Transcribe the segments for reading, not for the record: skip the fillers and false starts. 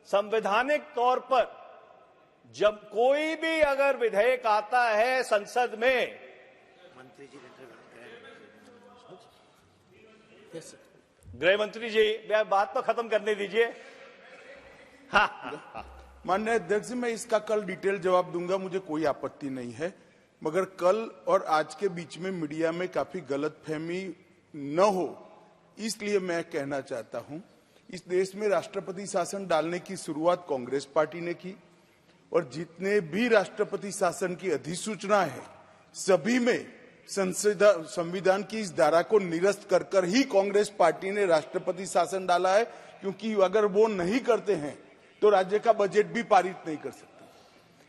संवैधानिक तौर पर जब कोई भी अगर विधेयक आता है संसद में, गृह मंत्री जी बात तो खत्म करने दीजिए। माननीय अध्यक्ष, मैं इसका कल डिटेल जवाब दूंगा, मुझे कोई आपत्ति नहीं है, मगर कल और आज के बीच में मीडिया में काफी गलतफहमी न हो इसलिए मैं कहना चाहता हूं। इस देश में राष्ट्रपति शासन डालने की शुरुआत कांग्रेस पार्टी ने की और जितने भी राष्ट्रपति शासन की अधिसूचना है सभी में संविधान की इस धारा को निरस्त कर कर ही कांग्रेस पार्टी ने राष्ट्रपति शासन डाला है, क्योंकि अगर वो नहीं करते हैं तो राज्य का बजट भी पारित नहीं कर सकते।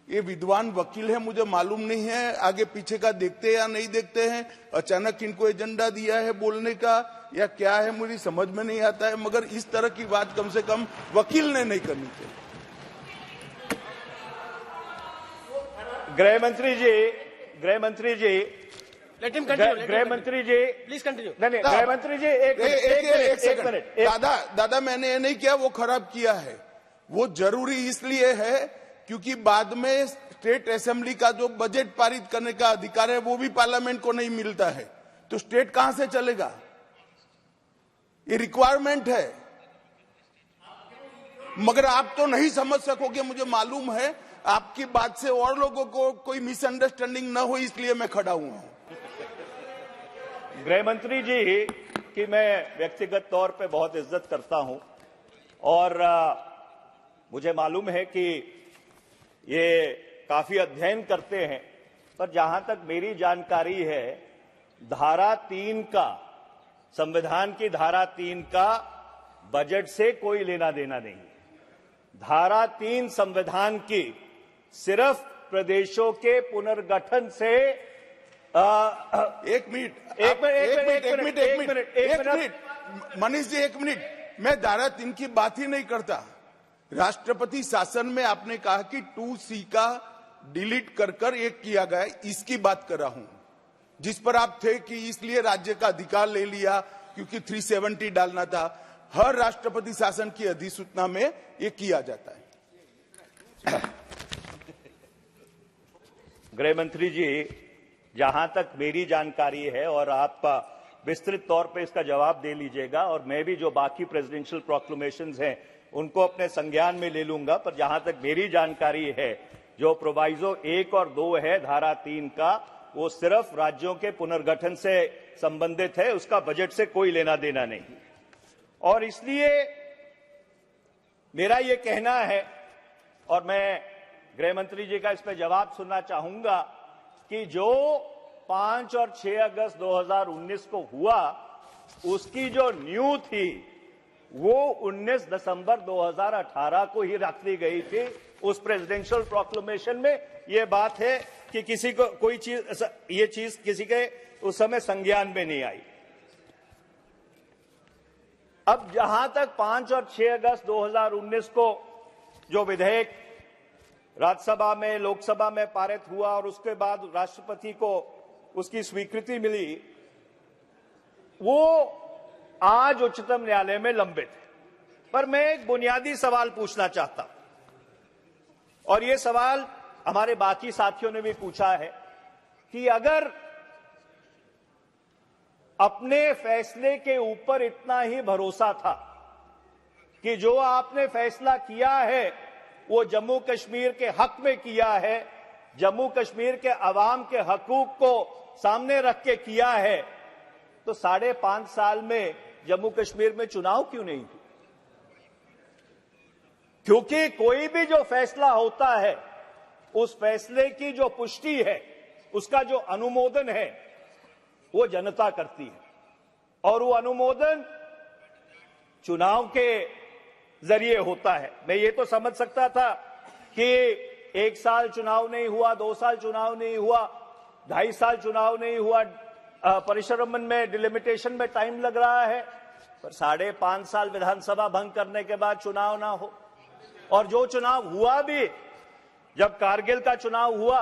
ये विद्वान वकील है, मुझे मालूम नहीं है आगे पीछे का देखते या नहीं देखते हैं, अचानक इनको एजेंडा दिया है बोलने का या क्या है मुझे समझ में नहीं आता है, मगर इस तरह की बात कम से कम वकील ने नहीं करनी चाहिए। गृह मंत्री जी गृह मंत्री जी प्लीज कंटिन्यू। नहीं, गृह मंत्री जी एक मिनट। दादा मैंने ये नहीं किया, वो खराब किया है। वो जरूरी इसलिए है क्योंकि बाद में स्टेट असेंबली का जो बजट पारित करने का अधिकार है वो भी पार्लियामेंट को नहीं मिलता है, तो स्टेट कहां से चलेगा? ये रिक्वायरमेंट है, मगर आप तो नहीं समझ सकोगे, मुझे मालूम है। आपकी बात से और लोगों को कोई मिसअंडरस्टैंडिंग न हो इसलिए मैं खड़ा हुआ हूं। गृह मंत्री जी की मैं व्यक्तिगत तौर पे बहुत इज्जत करता हूं और मुझे मालूम है कि ये काफी अध्ययन करते हैं, पर जहां तक मेरी जानकारी है धारा 3 का, संविधान की धारा 3 का बजट से कोई लेना देना नहीं। धारा 3 संविधान की सिर्फ प्रदेशों के पुनर्गठन से एक मिनट मनीष जी, एक मिनट, मैं धारा 3 की बात ही नहीं करता। राष्ट्रपति शासन में आपने कहा कि 2C का डिलीट कर कर एक किया गया, इसकी बात कर रहा हूं, जिस पर आप थे कि इसलिए राज्य का अधिकार ले लिया क्योंकि 370 डालना था। हर राष्ट्रपति शासन की अधिसूचना में ये किया जाता है। गृह मंत्री जी, जहां तक मेरी जानकारी है और आप विस्तृत तौर पे इसका जवाब दे लीजिएगा और मैं भी जो बाकी प्रेसिडेंशियल प्रोक्लेमेशंस हैं उनको अपने संज्ञान में ले लूंगा, पर जहां तक मेरी जानकारी है जो प्रोवाइजो 1 और 2 है धारा 3 का, वो सिर्फ राज्यों के पुनर्गठन से संबंधित है, उसका बजट से कोई लेना देना नहीं। और इसलिए मेरा ये कहना है और मैं गृह मंत्री जी का इस पर जवाब सुनना चाहूंगा कि जो 5 और 6 अगस्त 2019 को हुआ उसकी जो न्यू थी वो 19 दिसंबर 2018 को ही रख दी गई थी। उस प्रेसिडेंशियल प्रोक्लेमेशन में ये बात है कि किसी को कोई चीज, ये चीज किसी के उस समय संज्ञान में नहीं आई। अब जहां तक 5 और 6 अगस्त 2019 को जो विधेयक राज्यसभा में, लोकसभा में पारित हुआ और उसके बाद राष्ट्रपति को उसकी स्वीकृति मिली, वो आज उच्चतम न्यायालय में लंबित है। पर मैं एक बुनियादी सवाल पूछना चाहता हूं और ये सवाल हमारे बाकी साथियों ने भी पूछा है कि अगर अपने फैसले के ऊपर इतना ही भरोसा था कि जो आपने फैसला किया है वो जम्मू कश्मीर के हक में किया है, जम्मू कश्मीर के अवाम के हकूक को सामने रख के किया है, तो 5.5 साल में जम्मू कश्मीर में चुनाव क्यों नहीं हुए? क्योंकि कोई भी जो फैसला होता है उस फैसले की जो पुष्टि है, उसका जो अनुमोदन है वो जनता करती है और वो अनुमोदन चुनाव के जरिए होता है। मैं ये तो समझ सकता था कि 1 साल चुनाव नहीं हुआ, 2 साल चुनाव नहीं हुआ, 2.5 साल चुनाव नहीं हुआ, परिश्रमण में डिलिमिटेशन में टाइम लग रहा है, पर 5.5 साल विधानसभा भंग करने के बाद चुनाव ना हो। और जो चुनाव हुआ भी, जब कारगिल का चुनाव हुआ